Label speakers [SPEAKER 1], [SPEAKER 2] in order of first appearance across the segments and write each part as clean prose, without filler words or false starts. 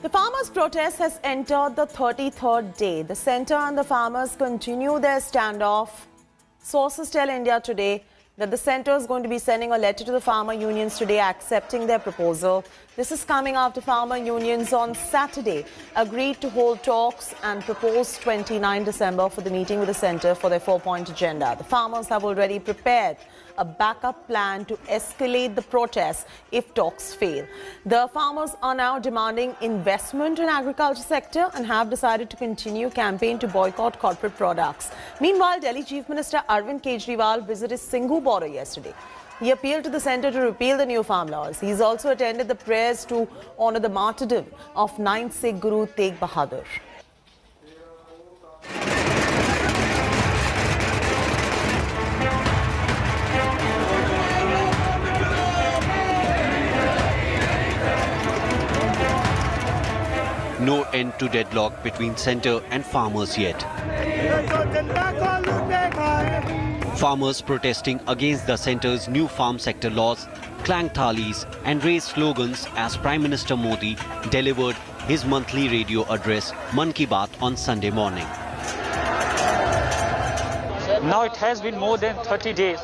[SPEAKER 1] The farmers' protest has entered the 33rd day. The centre and the farmers continue their standoff. Sources tell India Today that the centre is going to be sending a letter to the farmer unions today accepting their proposal. This is coming after farmer unions on Saturday agreed to hold talks and propose 29 December for the meeting with the centre for their 4-point agenda. The farmers have already prepared a backup plan to escalate the protests if talks fail. The farmers are now demanding investment in agriculture sector and have decided to continue campaign to boycott corporate products. Meanwhile, Delhi Chief Minister Arvind Kejriwal visited Singhu border yesterday. He appealed to the centre to repeal the new farm laws. He's also attended the prayers to honour the martyrdom of 9th Sikh Guru Tegh Bahadur.
[SPEAKER 2] No end to deadlock between centre and farmers yet. Farmers protesting against the centre's new farm sector laws clanged thalis and raised slogans as Prime Minister Modi delivered his monthly radio address Mann Ki Baat on Sunday morning.
[SPEAKER 3] Now it has been more than 30 days.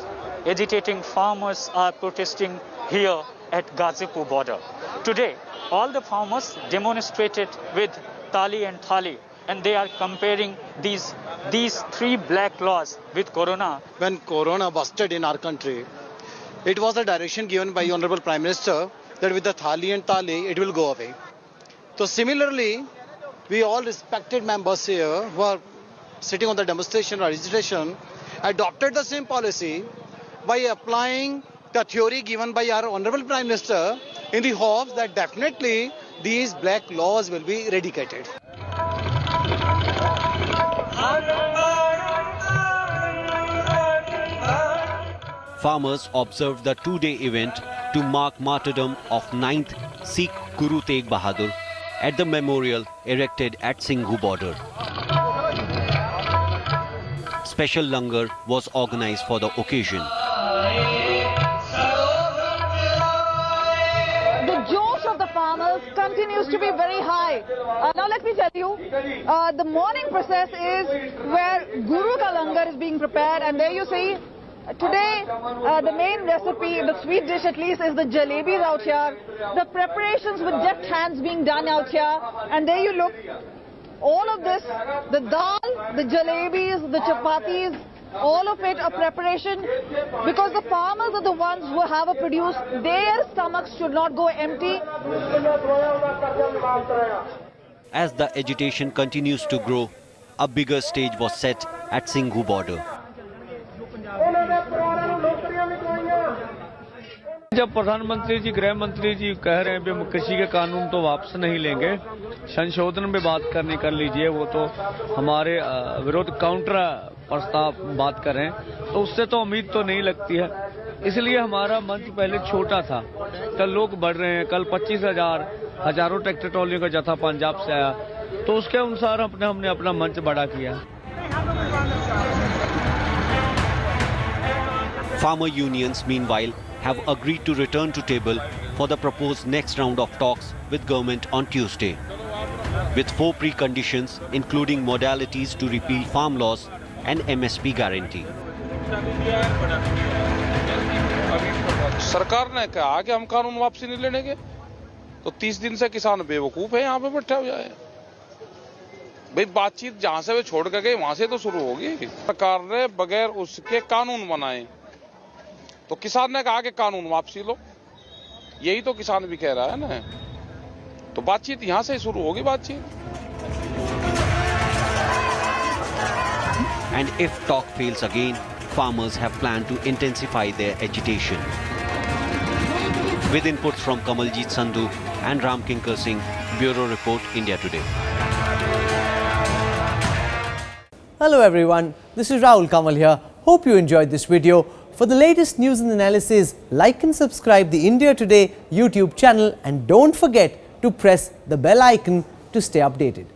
[SPEAKER 3] Agitating farmers are protesting here at Ghazipur border. Today, all the farmers demonstrated with tali and thali, and they are comparing these three black laws with Corona.
[SPEAKER 4] When Corona busted in our country, it was a direction given by Honorable Prime Minister that with the thali and tali, it will go away. So similarly, we all respected members here who are sitting on the demonstration or agitation adopted the same policy by applying the theory given by our Honorable Prime Minister in the hopes that definitely these black laws will be eradicated.
[SPEAKER 2] Farmers observed the two-day event to mark martyrdom of 9th Sikh Guru Tegh Bahadur at the memorial erected at Singhu border. Special langar was organized for the occasion.
[SPEAKER 5] Farmers continues to be very high. Now let me tell you, the morning process is where Guru Ka Langar is being prepared, and there you see today the main recipe, the sweet dish at least, is the jalebis out here. The preparations with deft hands being done out here, and there you look, all of this, the dal, the jalebis, the chapatis, all of it a preparation, because the farmers are the ones who have produced. Their stomachs should not go empty.
[SPEAKER 2] As the agitation continues to grow, a bigger stage was set at Singhu border.
[SPEAKER 6] जब प्रधानमंत्री जी, गृह मंत्री जी कह रहे हैं कि कृषि के कानून तो वापस नहीं लेंगे, संशोधन पे बात करनी कर लीजिए, वो तो हमारे विरोध काउंटर प्रस्ताव बात कर रहे हैं, तो उससे तो उम्मीद तो नहीं लगती है। इसलिए हमारा मंच पहले छोटा था, कल लोग बढ़ रहे हैं, कल 25,000 हजारों ट्रैक्टर ट्रॉलियों का जत्था पंजाब से आया, तो उसके अनुसार हमने अपना मंच बड़ा किया।
[SPEAKER 2] Farmer unions, meanwhile, have agreed to return to table for the proposed next round of talks with government on Tuesday, with 4 preconditions including modalities to repeal farm laws and MSP guarantee.
[SPEAKER 7] सरकार ने कहा कि हम कानून वापसी नहीं लेने के, तो 30 दिन से किसान बेवकूफ है, यहाँ पे बैठे हो जाए। भाई बातचीत जहाँ से वे छोड़ के गए वहां से तो शुरू होगी। सरकार ने बगैर उसके कानून बनाए, तो किसान ने कहा कि कानून वापसी लो, यही तो किसान भी कह रहा है ना, तो बातचीत यहां से शुरू होगी बातचीत।
[SPEAKER 2] And if talk fails again, farmers have planned to intensify their agitation. With inputs from Kamaljeet Sandhu and Ram Kinkar Singh, Bureau Report, India Today.
[SPEAKER 8] Hello everyone, this is Rahul Kamal here. Hope you enjoyed this video. For the latest news and analysis, like and subscribe the India Today YouTube channel, and don't forget to press the bell icon to stay updated.